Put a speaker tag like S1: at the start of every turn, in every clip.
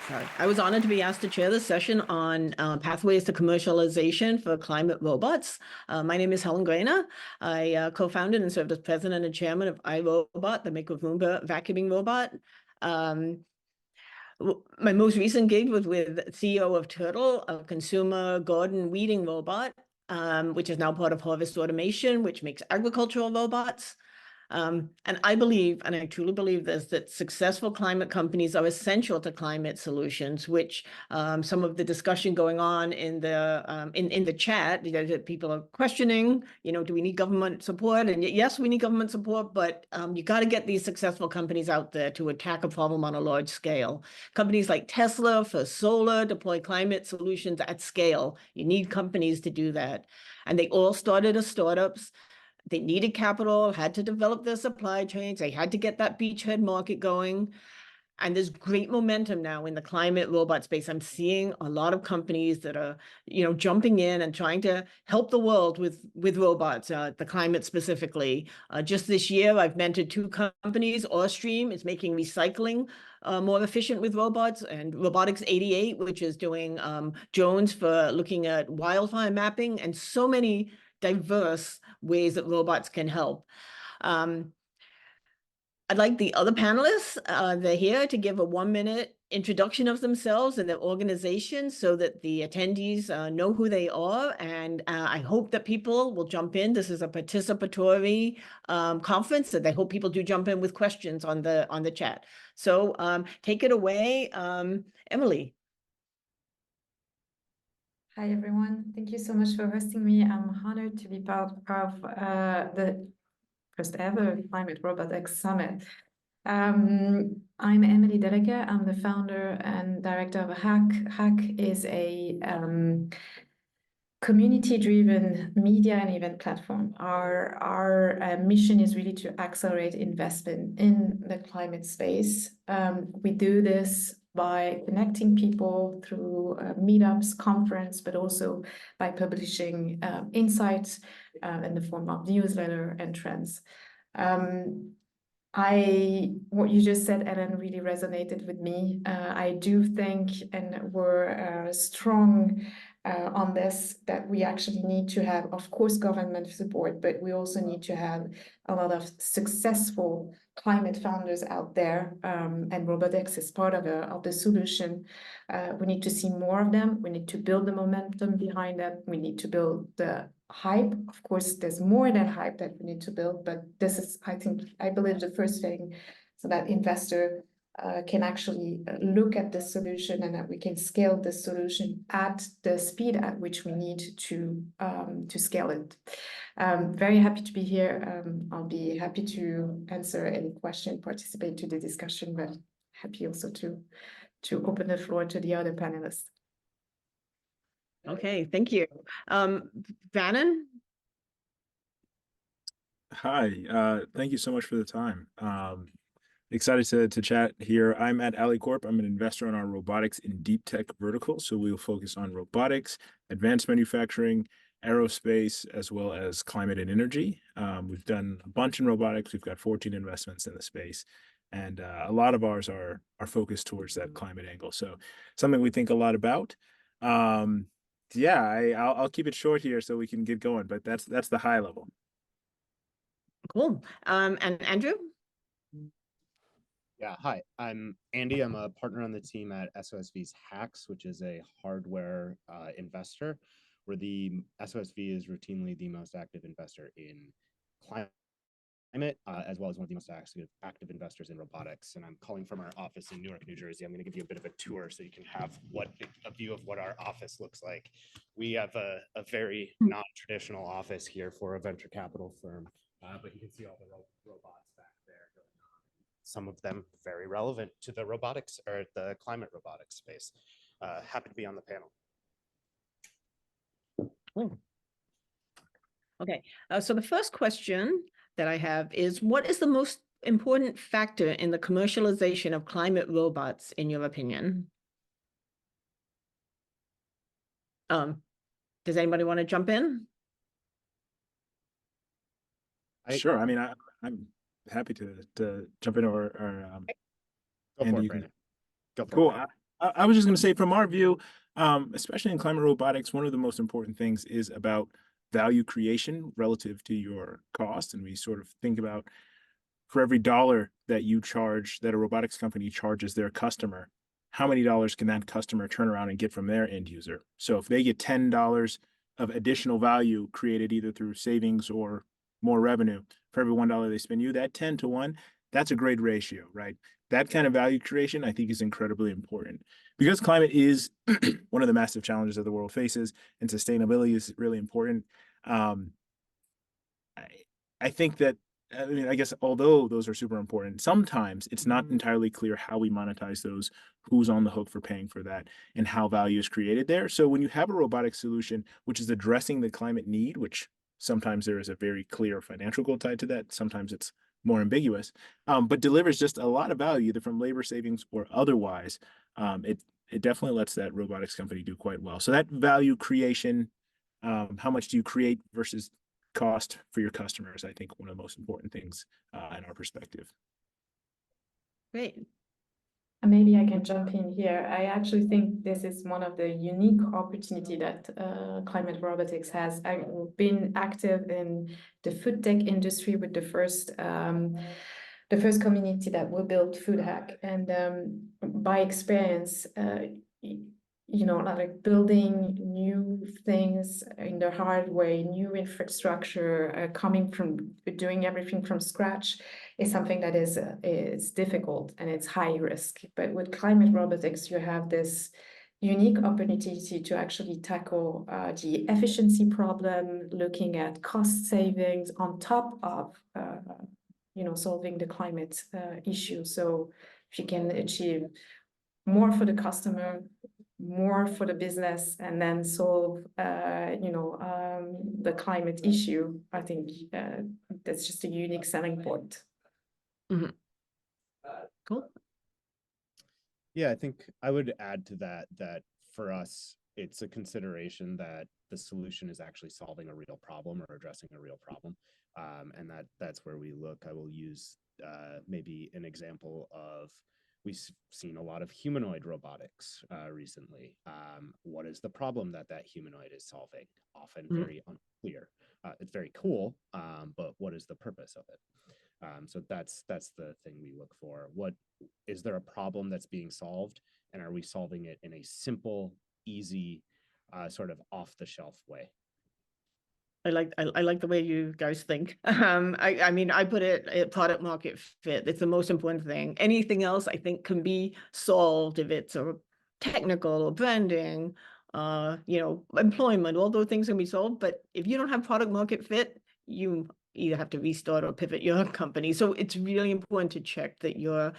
S1: Sorry. I was honored to be asked to chair the session on pathways to commercialization for climate robots. My name is Helen Greiner. I co-founded and served as president and chairman of iRobot, the maker of Roomba vacuuming robot. My most recent gig was with CEO of Turtle, a consumer garden weeding robot, which is now part of Harvest Automation, which makes agricultural robots. And I believe, and I truly believe this, that successful climate companies are essential to climate solutions, which some of the discussion going on in the chat, that people are questioning, do we need government support? And yes, we need government support, but you got to get these successful companies out there to attack a problem on a large scale. Companies like Tesla for solar deploy climate solutions at scale. You need companies to do that. And they all started as startups. They needed capital, had to develop their supply chains. They had to get that beachhead market going. And there's great momentum now in the climate robot space. I'm seeing a lot of companies that are, jumping in and trying to help the world with robots, the climate specifically. Just this year, I've mentored two companies. Airstream is making recycling more efficient with robots, and Robotics 88, which is doing drones for looking at wildfire mapping, and so many diverse ways that robots can help. I'd like the other panelists, they're here to give a 1-minute introduction of themselves and their organization so that the attendees know who they are. And I hope that people will jump in. This is a participatory conference, and I hope people do jump in with questions on the chat. So take it away, Emily.
S2: Hi, everyone. Thank you so much for hosting me. I'm honored to be part of the first ever Climate Robotics Summit. I'm Emily Delegue. I'm the founder and director of Hack. Hack is a community-driven media and event platform. Our mission is really to accelerate investment in the climate space. We do this by connecting people through meetups, conference, but also by publishing insights in the form of newsletter and trends. What you just said, Ellen, really resonated with me. I do think, and we're strong on this, that we actually need to have, of course, government support, but we also need to have a lot of successful climate founders out there, and robotics is part of the solution. We need to see more of them. We need to build the momentum behind them. We need to build the hype. Of course, there's more than hype that we need to build, but this is, I believe, the first thing, so that investor can actually look at the solution and that we can scale the solution at the speed at which we need to scale it. Very happy to be here. I'll be happy to answer any question, participate to the discussion, but happy also to open the floor to the other panelists.
S1: Okay, thank you. Vannon?
S3: Hi, thank you so much for the time. Excited to chat here. I'm at AliCorp. I'm an investor in our robotics in deep tech vertical. So we will focus on robotics, advanced manufacturing, aerospace, as well as climate and energy. We've done a bunch in robotics. We've got 14 investments in the space. And a lot of ours are focused towards that climate angle. So something we think a lot about. Yeah, I'll keep it short here so we can get going, but that's the high level.
S1: Cool. And Andrew?
S4: Yeah, hi, I'm Andy. I'm a partner on the team at SOSV's Hacks, which is a hardware investor, where the SOSV is routinely the most active investor in climate, as well as one of the most active investors in robotics. And I'm calling from our office in Newark, New Jersey. I'm going to give you a bit of a tour so you can have a view of what our office looks like. We have a very non-traditional office here for a venture capital firm, but you can see all the robots back there. Some of them very relevant to the robotics or the climate robotics space. Happy to be on the panel.
S1: Cool. Okay, so the first question that I have is, what is the most important factor in the commercialization of climate robots, in your opinion? Does anybody want to jump in?
S3: Sure. I mean, I'm happy to jump in, or
S4: Go for
S3: Andy,
S4: it, Brandon. Go for
S3: cool.
S4: it.
S3: I was just going to say, from our view, especially in climate robotics, one of the most important things is about value creation relative to your cost. And we sort of think about, for every dollar that you charge, that a robotics company charges their customer, how many dollars can that customer turn around and get from their end user? So if they get $10 of additional value created either through savings or more revenue, for every $1 they spend you, that 10 to 1, that's a great ratio, right? That kind of value creation, I think, is incredibly important, because climate is one of the massive challenges that the world faces, and sustainability is really important. I think that, I mean, I guess although those are super important, sometimes it's not entirely clear how we monetize those, who's on the hook for paying for that, and how value is created there. So when you have a robotic solution which is addressing the climate need, which sometimes there is a very clear financial goal tied to that, sometimes it's more ambiguous, but delivers just a lot of value, either from labor savings or otherwise, it definitely lets that robotics company do quite well. So that value creation, how much do you create versus cost for your customers, I think one of the most important things in our perspective.
S1: Great.
S2: And maybe I can jump in here. I actually think this is one of the unique opportunity that climate robotics has. I've been active in the food tech industry with the first community that will build food hack, and by experience, you know, like building new things in the hard way, new infrastructure, coming from doing everything from scratch is something that is difficult and it's high risk. But with climate robotics, you have this unique opportunity to actually tackle the efficiency problem, looking at cost savings on top of you know, solving the climate issue. So if you can achieve more for the customer, more for the business, and then solve you know, the climate issue, I think that's just a unique selling point.
S1: Mm-hmm. Cool.
S4: Yeah, I think I would add to that for us, it's a consideration that the solution is actually solving a real problem or addressing a real problem. And that's where we look. I will use maybe an example of, we've seen a lot of humanoid robotics recently. What is the problem that humanoid is solving? Often very unclear. It's very cool, but what is the purpose of it? So that's the thing we look for. What is there a problem that's being solved, and are we solving it in a simple, easy, sort of off-the-shelf way?
S1: I like the way you guys think. I mean, I put it at product market fit. It's the most important thing. Anything else I think can be solved if it's a technical or branding, you know, employment, all those things can be solved. But if you don't have product market fit, you either have to restart or pivot your company. So it's really important to check that you're,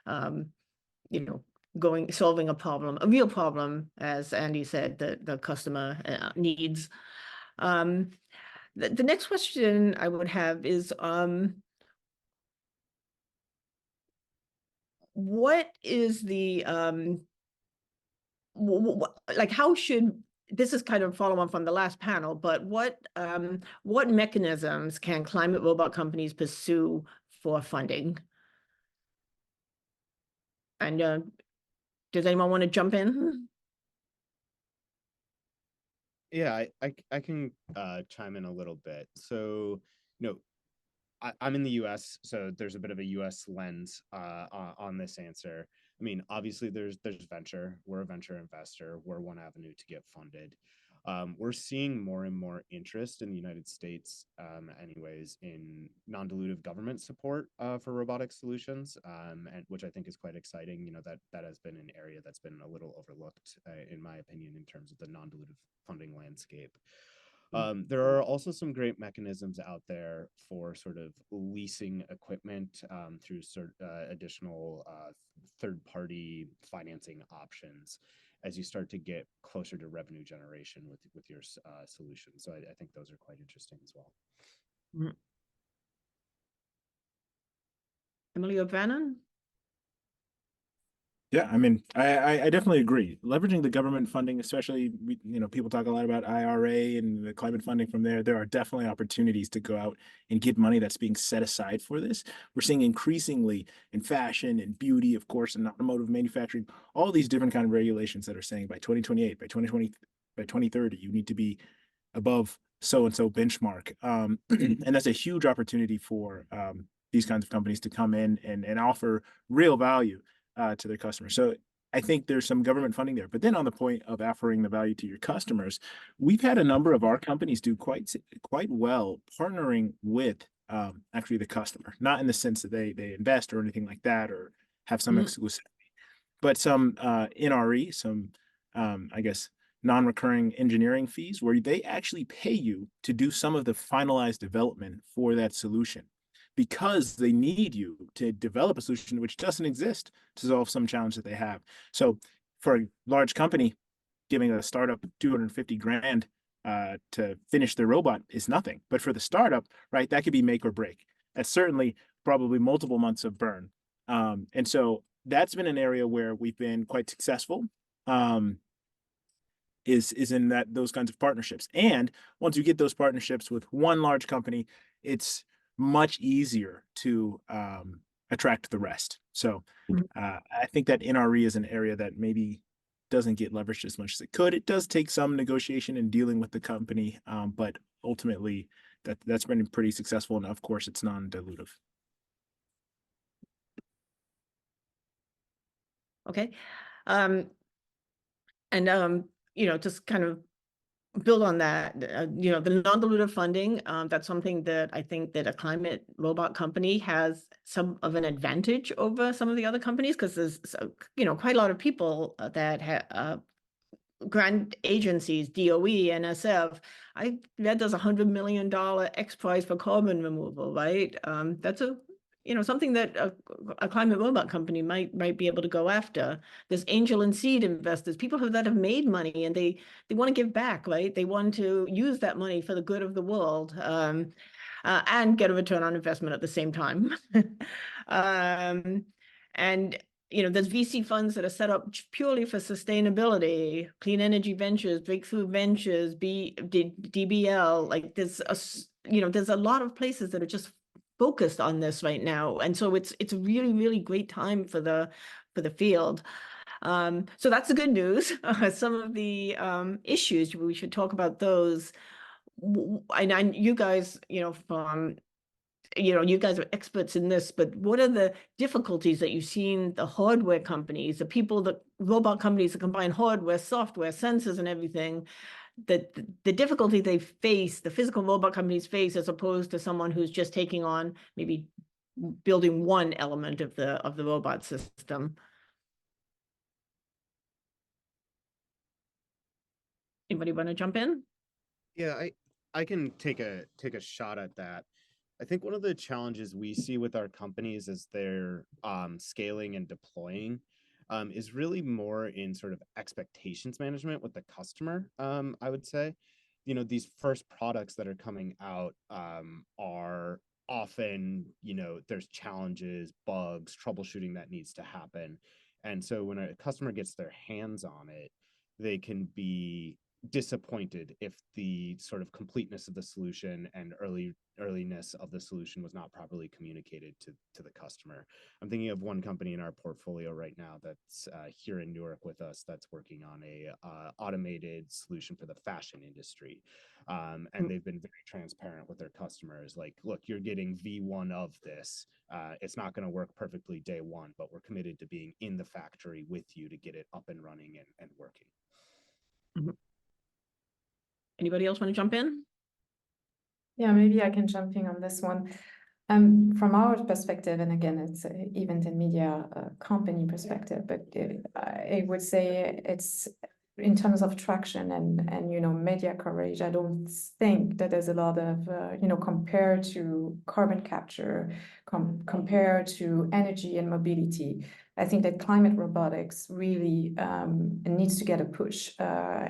S1: you know, solving a problem, a real problem, as Andy said, that the customer needs. The next question I would have is, what is the, like, how should, this is kind of follow on from the last panel, but what mechanisms can climate robot companies pursue for funding? And does anyone want to jump in?
S4: Yeah, I can chime in a little bit. So, you know, I'm in the US, so there's a bit of a US lens on this answer. I mean, obviously there's venture. We're a venture investor. We're one avenue to get funded. We're seeing more and more interest in the United States, anyways, in non-dilutive government support for robotic solutions, and which I think is quite exciting. You know, that has been an area that's been a little overlooked, in my opinion, in terms of the non-dilutive funding landscape. There are also some great mechanisms out there for sort of leasing equipment through additional third-party financing options as you start to get closer to revenue generation with your solution. So I think those are quite interesting as well.
S1: Emily O'Bannon?
S3: Yeah, I mean, I definitely agree. Leveraging the government funding, especially, people talk a lot about IRA and the climate funding from there. There are definitely opportunities to go out and get money that's being set aside for this. We're seeing increasingly in fashion and beauty, of course, and automotive manufacturing, all these different kind of regulations that are saying by 2028, by 2020, by 2030, you need to be above so-and-so benchmark. And that's a huge opportunity for these kinds of companies to come in and offer real value to their customers. So I think there's some government funding there. But then on the point of offering the value to your customers, we've had a number of our companies do quite well partnering with actually the customer, not in the sense that they invest or anything like that or have some exclusivity, but some NRE, some I guess non-recurring engineering fees where they actually pay you to do some of the finalized development for that solution, because they need you to develop a solution which doesn't exist to solve some challenge that they have. So for a large company, giving a startup 250 grand to finish their robot is nothing. But for the startup, right, that could be make or break. That's certainly probably multiple months of burn. And so that's been an area where we've been quite successful. Is in those kinds of partnerships. And once you get those partnerships with one large company, it's much easier to attract the rest. So I think that NRE is an area that maybe doesn't get leveraged as much as it could. It does take some negotiation and dealing with the company, but ultimately that's been pretty successful. And of course, it's non-dilutive.
S1: Okay. Just kind of build on that, the non-dilutive funding, that's something that I think that a climate robot company has some of an advantage over some of the other companies, because there's, quite a lot of people that have grant agencies, DOE, NSF. I read there's $100 million X prize for carbon removal, right? That's something that a climate robot company might be able to go after. There's angel and seed investors, people that have made money and they want to give back, right? They want to use that money for the good of the world, and get a return on investment at the same time. There's VC funds that are set up purely for sustainability, clean energy ventures, breakthrough ventures, DBL. Like there's a lot of places that are just focused on this right now, and so it's a really, really great time for the field. So that's the good news. Some of the issues, we should talk about those. And you guys, you guys are experts in this, but what are the difficulties that you've seen the hardware companies, the robot companies that combine hardware, software, sensors, and everything, the difficulty they face, the physical robot companies face, as opposed to someone who's just taking on maybe building one element of the robot system? Anybody want to jump in?
S4: Yeah, I can take a shot at that. I think one of the challenges we see with our companies as they're scaling and deploying is really more in sort of expectations management with the customer. I would say, these first products that are coming out are often, there's challenges, bugs, troubleshooting that needs to happen. And so when a customer gets their hands on it, they can be disappointed if the sort of completeness of the solution and earliness of the solution was not properly communicated to the customer. I'm thinking of one company in our portfolio right now that's here in Newark with us that's working on a automated solution for the fashion industry. And they've been very transparent with their customers. Like, look, you're getting V1 of this. It's not going to work perfectly day one, but we're committed to being in the factory with you to get it up and running and working.
S1: Mm-hmm. Anybody else want to jump in?
S2: Yeah, maybe I can jump in on this one. From our perspective, and again, it's an event and media company perspective, but I would say it's in terms of traction and media coverage. I don't think that there's a lot of compared to carbon capture, compared to energy and mobility. I think that climate robotics really needs to get a push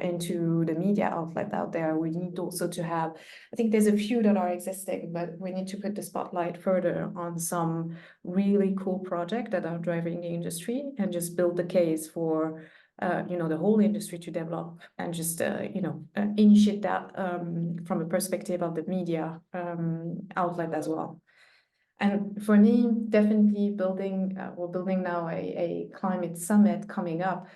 S2: into the media outlet out there. We need also to have, I think there's a few that are existing, but we need to put the spotlight further on some really cool projects that are driving the industry and just build the case for the whole industry to develop and just, initiate that from a perspective of the media outlet as well. And for me, definitely we're building now a climate summit coming up,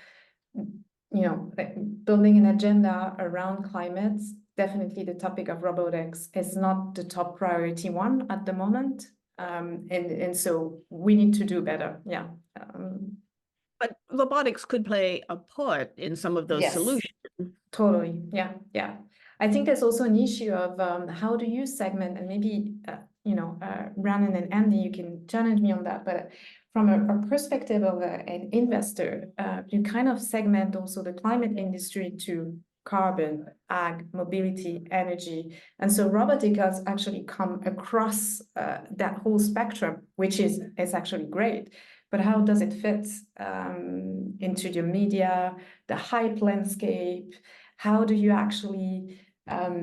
S2: building an agenda around climate. Definitely the topic of robotics is not the top priority one at the moment. And so we need to do better. Yeah.
S1: But robotics could play a part in some of those
S2: Yes,
S1: solutions.
S2: totally. Yeah. I think there's also an issue of how do you segment, and maybe Rhiannon and Andy, you can challenge me on that, but from a perspective of an investor, you kind of segment also the climate industry to carbon, ag, mobility, energy. And so robotics has actually come across that whole spectrum, which is actually great. But how does it fit into your media, the hype landscape? How do you actually, how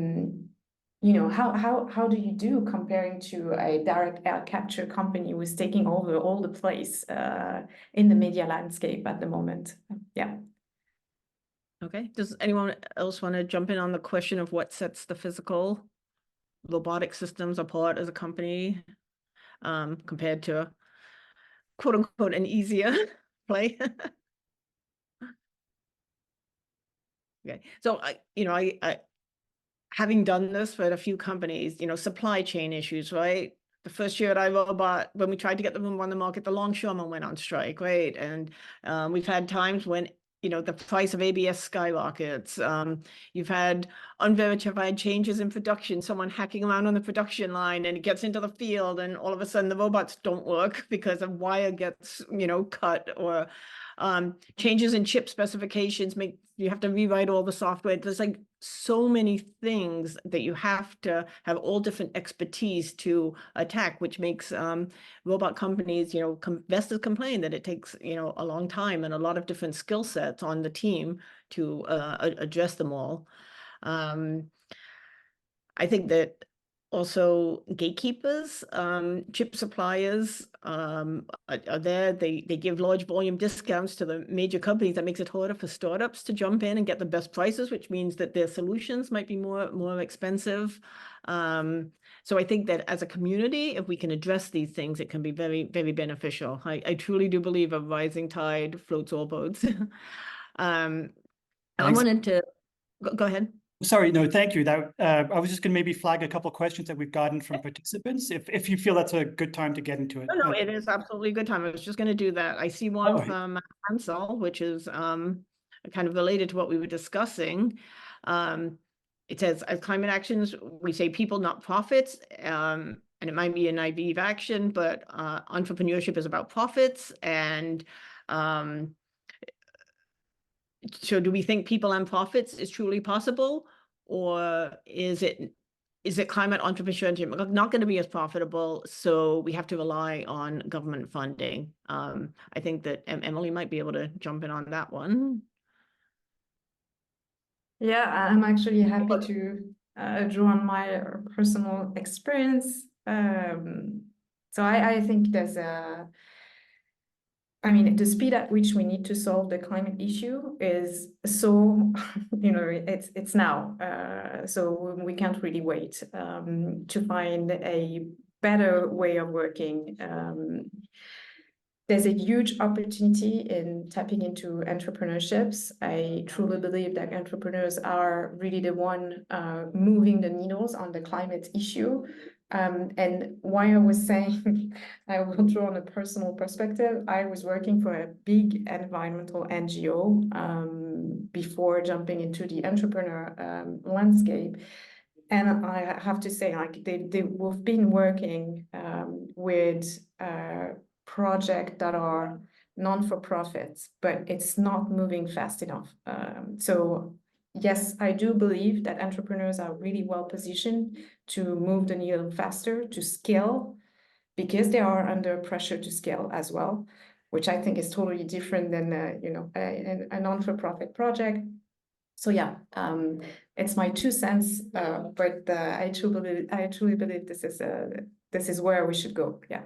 S2: do you do comparing to a direct air capture company who is taking over all the place in the media landscape at the moment? Yeah.
S1: Okay. Does anyone else want to jump in on the question of what sets the physical robotic systems apart as a company compared to quote unquote an easier play? Okay. So I having done this for a few companies, supply chain issues, right? The first year at iRobot, when we tried to get them on the market, the longshoremen went on strike, right? And we've had times when the price of ABS skyrockets. You've had unverified changes in production, someone hacking around on the production line, and it gets into the field, and all of a sudden the robots don't work because a wire gets, cut, or changes in chip specifications make you have to rewrite all the software. There's like so many things that you have to have all different expertise to attack, which makes robot companies, investors complain that it takes, a long time and a lot of different skill sets on the team to address them all. I think that also gatekeepers, chip suppliers are there. They give large volume discounts to the major companies. That makes it harder for startups to jump in and get the best prices, which means that their solutions might be more expensive. So I think that as a community, if we can address these things, it can be very, very beneficial. I truly do believe a rising tide floats all boats. I wanted to go ahead.
S5: Sorry, no, thank you. That I was just going to maybe flag a couple of questions that we've gotten from participants, if you feel that's a good time to get into it.
S1: No, it is absolutely a good time. I was just going to do that. I see one from Hansel, which is kind of related to what we were discussing. It says, as climate actions, we say people, not profits. And it might be a naive action, but entrepreneurship is about profits. And so do we think people and profits is truly possible, or is it climate entrepreneurship not going to be as profitable, so we have to rely on government funding? I think that Emily might be able to jump in on that one.
S2: Yeah, I'm actually happy to draw on my personal experience. So I think there's the speed at which we need to solve the climate issue is so, it's now. So we can't really wait to find a better way of working. There's a huge opportunity in tapping into entrepreneurships. I truly believe that entrepreneurs are really the one moving the needles on the climate issue. And why I was saying, I will draw on a personal perspective. I was working for a big environmental NGO before jumping into the entrepreneur landscape. And I have to say, we've been working with projects that are non-for-profits, but it's not moving fast enough. So yes, I do believe that entrepreneurs are really well positioned to move the needle faster, to scale, because they are under pressure to scale as well. which I think is totally different than a non-for-profit project. So yeah, it's my 2 cents, but I truly believe this is where we should go. Yeah.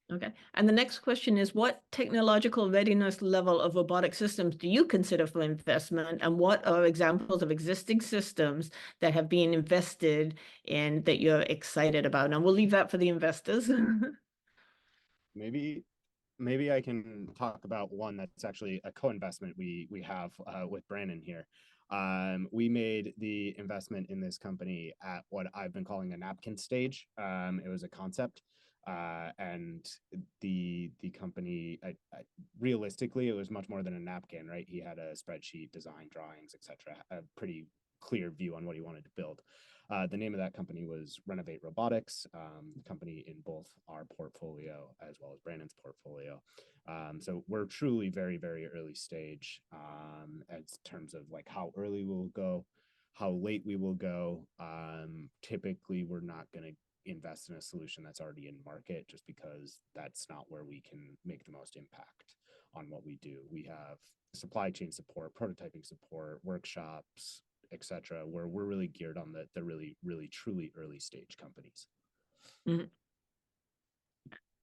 S1: Okay. And the next question is, what technological readiness level of robotic systems do you consider for investment? And what are examples of existing systems that have been invested in that you're excited about? And we'll leave that for the investors.
S4: Maybe I can talk about one that's actually a co-investment we have with Brandon here. We made the investment in this company at what I've been calling a napkin stage. It was a concept, and the company, realistically, it was much more than a napkin, right? He had a spreadsheet, design, drawings, etc., a pretty clear view on what he wanted to build. The name of that company was Robotics, company in both our portfolio as well as Brandon's portfolio. So we're truly very, very early stage in terms of like how early we'll go, how late we will go. Typically, we're not going to invest in a solution that's already in market just because that's not where we can make the most impact on what we do. We have supply chain support, prototyping support, workshops, etc., where we're really geared on the really, really, truly early stage companies.
S1: Mm-hmm.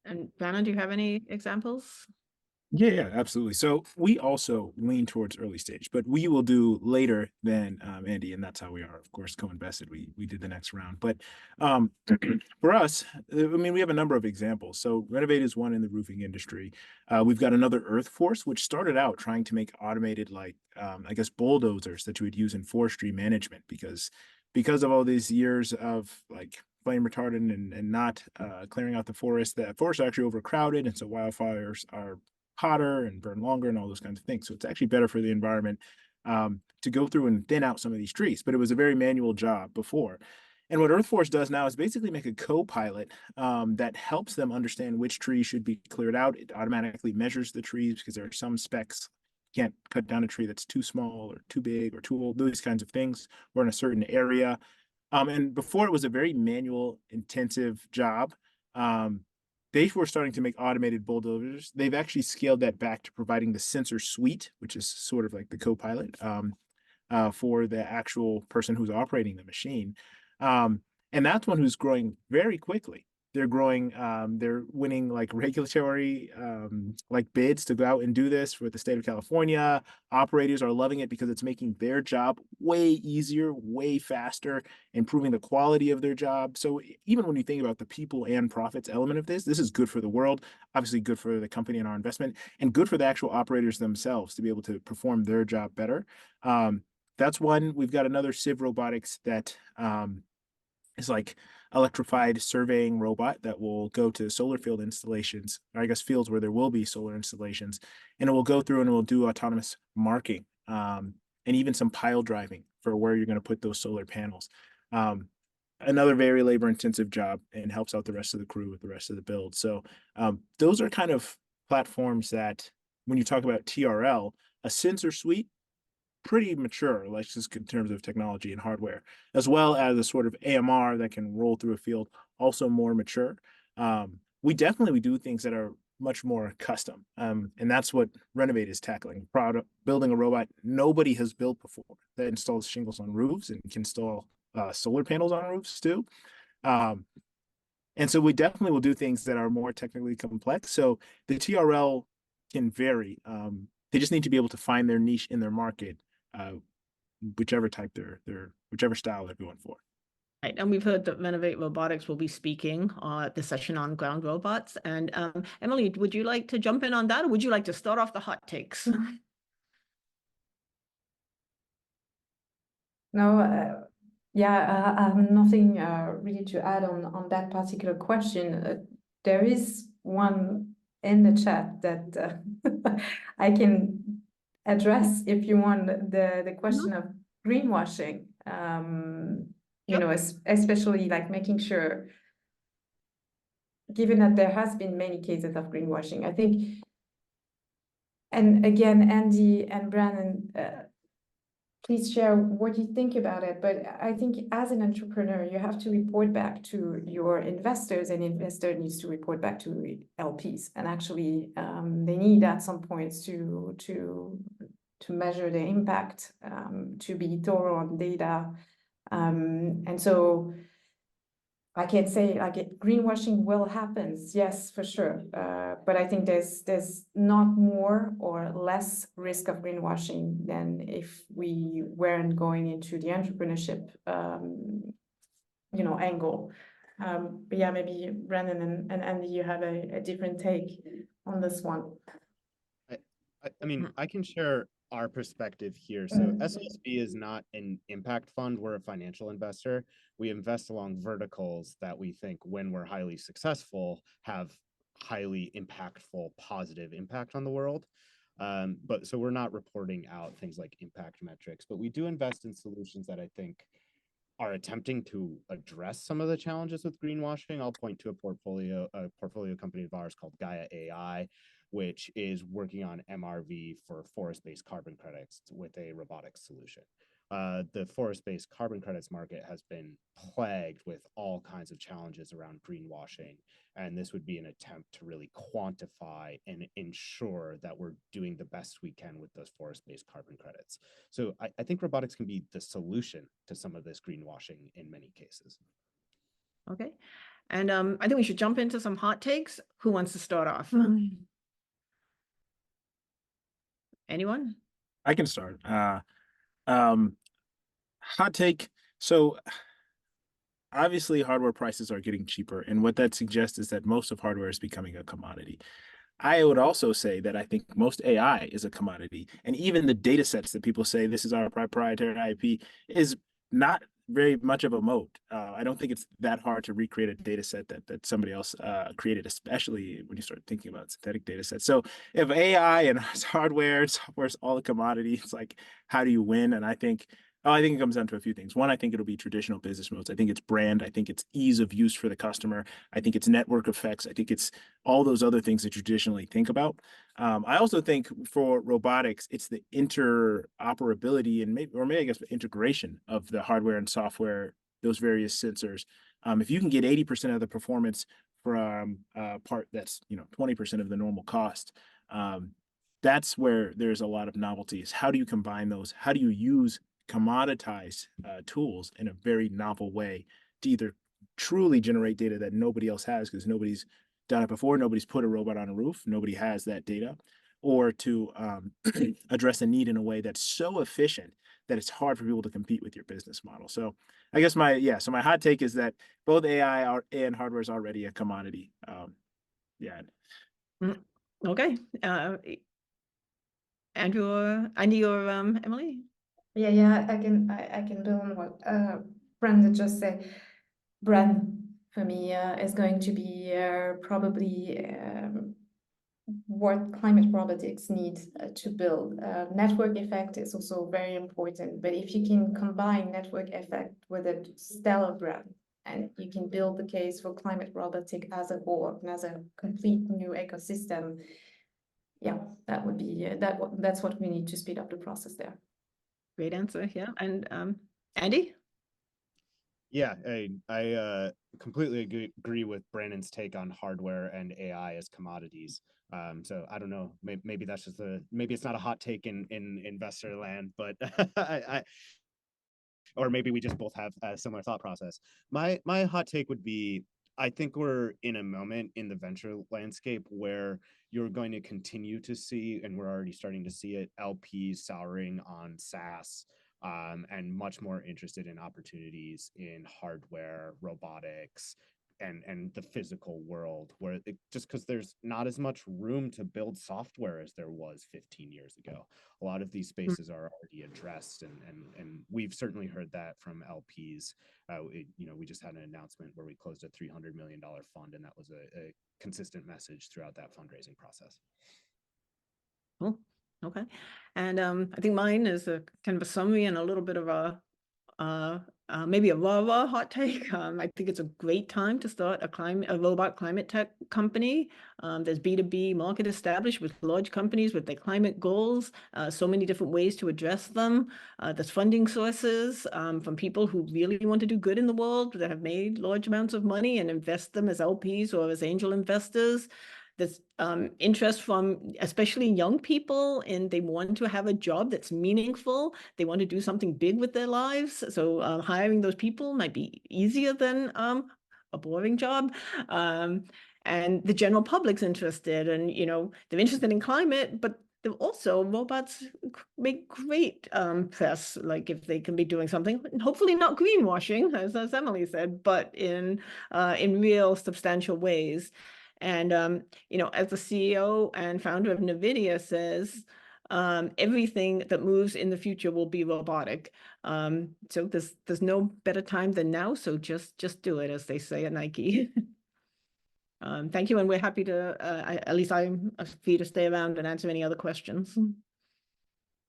S1: And Brandon, do you have any examples?
S3: Yeah, absolutely. So we also lean towards early stage, but we will do later than Andy, and that's how we are, of course, co-invested. We did the next round, but for us, I mean, we have a number of examples. So Renovate is one in the roofing industry. We've got another Earthforce, which started out trying to make automated, like I guess, bulldozers that you would use in forestry management, because of all these years of like flame retardant and not clearing out the forest are actually overcrowded, and so wildfires are hotter and burn longer and all those kinds of things. So it's actually better for the environment to go through and thin out some of these trees. But it was a very manual job before. And what Earthforce does now is basically make a co-pilot that helps them understand which trees should be cleared out. It automatically measures the trees because there are some specs. You can't cut down a tree that's too small or too big or too old, those kinds of things, or in a certain area. And before, it was a very manual intensive job. They were starting to make automated bulldozers. They've actually scaled that back to providing the sensor suite, which is sort of like the co-pilot for the actual person who's operating the machine. And that's one who's growing very quickly. They're growing, they're winning like regulatory like bids to go out and do this for the state of California. Operators are loving it because it's making their job way easier, way faster, improving the quality of their job. So even when you think about the people and profits element of this is good for the world, obviously good for the company and our investment, and good for the actual operators themselves to be able to perform their job better. That's one. We've got another Civ Robotics that is like electrified surveying robot that will go to solar field installations, or I guess fields where there will be solar installations, and it will go through and it will do autonomous marking and even some pile driving for where you're going to put those solar panels. Another very labor intensive job, and helps out the rest of the crew with the rest of the build. So those are kind of platforms that when you talk about TRL, a sensor suite, pretty mature, like just in terms of technology and hardware, as well as a sort of AMR that can roll through a field, also more mature. We definitely do things that are much more custom, and that's what Renovate is tackling. Building a robot nobody has built before that installs shingles on roofs and can install solar panels on roofs too. And so we definitely will do things that are more technically complex. So the TRL can vary. They just need to be able to find their niche in their market, whichever type whichever style they're going for.
S1: Right, and we've heard that Renovate Robotics will be speaking at the session on ground robots. And Emily, would you like to jump in on that, or would you like to start off the hot takes?
S2: No, yeah, I have nothing really to add on that particular question. There is one in the chat that I can address if you want, the question of greenwashing. You know, especially like making sure, given that there has been many cases of greenwashing, I think, and again, Andy and Brandon please share what you think about it. But I think as an entrepreneur, you have to report back to your investors, and investor needs to report back to LPs. And actually, they need at some points to measure the impact, to be thorough on data. And so I can say greenwashing will happen, yes, for sure. But I think there's not more or less risk of greenwashing than if we weren't going into the entrepreneurship, angle. But yeah, maybe Brandon and Andy, you have a different take on this one.
S4: I mean, I can share our perspective here. So SOSV is not an impact fund. We're a financial investor. We invest along verticals that we think, when we're highly successful, have highly impactful, positive impact on the world. But so we're not reporting out things like impact metrics, but we do invest in solutions that I think are attempting to address some of the challenges with greenwashing. I'll point to a portfolio company of ours called Gaia AI, which is working on MRV for forest-based carbon credits with a robotics solution. The forest-based carbon credits market has been plagued with all kinds of challenges around greenwashing, and this would be an attempt to really quantify and ensure that we're doing the best we can with those forest-based carbon credits. So I think robotics can be the solution to some of this greenwashing in many cases.
S1: Okay. And I think we should jump into some hot takes. Who wants to start off? Anyone?
S3: I can start. Hot take. So obviously hardware prices are getting cheaper, and what that suggests is that most of hardware is becoming a commodity. I would also say that I think most AI is a commodity, and even the data sets that people say this is our proprietary IP is not very much of a moat. I don't think it's that hard to recreate a data set that somebody else created, especially when you start thinking about synthetic data sets. So if AI and hardware and software is all a commodity, it's like, how do you win? And I think it comes down to a few things. One, I think it'll be traditional business modes. I think it's brand. I think it's ease of use for the customer. I think it's network effects. I think it's all those other things that you traditionally think about. I also think for robotics, it's the interoperability and maybe I guess integration of the hardware and software, those various sensors. If you can get 80% of the performance from a part that's 20% of the normal cost, that's where there's a lot of novelties. How do you combine those? How do you use commoditize tools in a very novel way to either truly generate data that nobody else has because nobody's done it before, nobody's put a robot on a roof, nobody has that data, or to address a need in a way that's so efficient that it's hard for people to compete with your business model. So I guess my hot take is that both AI and hardware is already a commodity.
S1: Okay. Andrew, Andy, or Emily?
S2: Yeah, I can build on what Brandon just said. Brand for me is going to be probably what climate robotics needs to build. Network effect is also very important, but if you can combine network effect with a stellar brand, and you can build the case for climate robotic as a whole and as a complete new ecosystem, yeah, that would be that's what we need to speed up the process there.
S1: Great answer. Yeah. And Andy?
S4: Yeah, I completely agree with Brandon's take on hardware and AI as commodities. So I don't know, maybe that's just maybe it's not a hot take in investor land, but or maybe we just both have a similar thought process. My hot take would be, I think we're in a moment in the venture landscape where you're going to continue to see, and we're already starting to see it, LPs souring on SaaS, and much more interested in opportunities in hardware, robotics, and the physical world, where just because there's not as much room to build software as there was 15 years ago. A lot of these spaces are already addressed, and we've certainly heard that from LPs. We just had an announcement where we closed a $300 million fund, and that was a consistent message throughout that fundraising process.
S1: Cool. Okay. And I think mine is a kind of a summary and a little bit of a maybe a raw hot take. I think it's a great time to start a robot climate tech company. There's B2B market established with large companies with their climate goals, so many different ways to address them. There's funding sources from people who really want to do good in the world, that have made large amounts of money and invest them as LPs or as angel investors. There's interest from especially young people, and they want to have a job that's meaningful. They want to do something big with their lives. So hiring those people might be easier than a boring job. And the general public's interested, and they're interested in climate, but also robots make great press, like if they can be doing something, hopefully not greenwashing, as Emily said, but in real substantial ways. And, as the CEO and founder of NVIDIA says, everything that moves in the future will be robotic. So there's no better time than now. So just do it, as they say at Nike. Thank you. And we're happy to, at least I'm free to stay around and answer any other questions.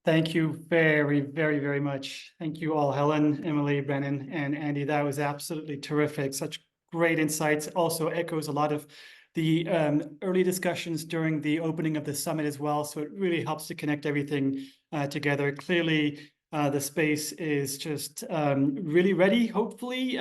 S5: Thank you very, very, very much. Thank you all, Helen, Emily, Brennan, and Andy. That was absolutely terrific. Such great insights. Also echoes a lot of the early discussions during the opening of the summit as well. So it really helps to connect everything together. Clearly, the space is just really ready, hopefully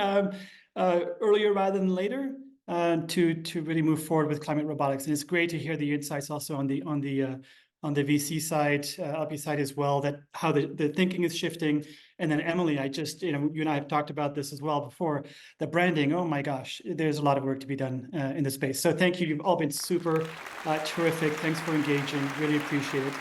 S5: earlier rather than later, to really move forward with climate robotics. And it's great to hear the insights also on the VC side, LP side as well, that how the thinking is shifting. And then Emily, I just, you and I have talked about this as well before, the branding, oh my gosh, there's a lot of work to be done in the space. So thank you, you've all been super terrific. Thanks for engaging, really appreciate it.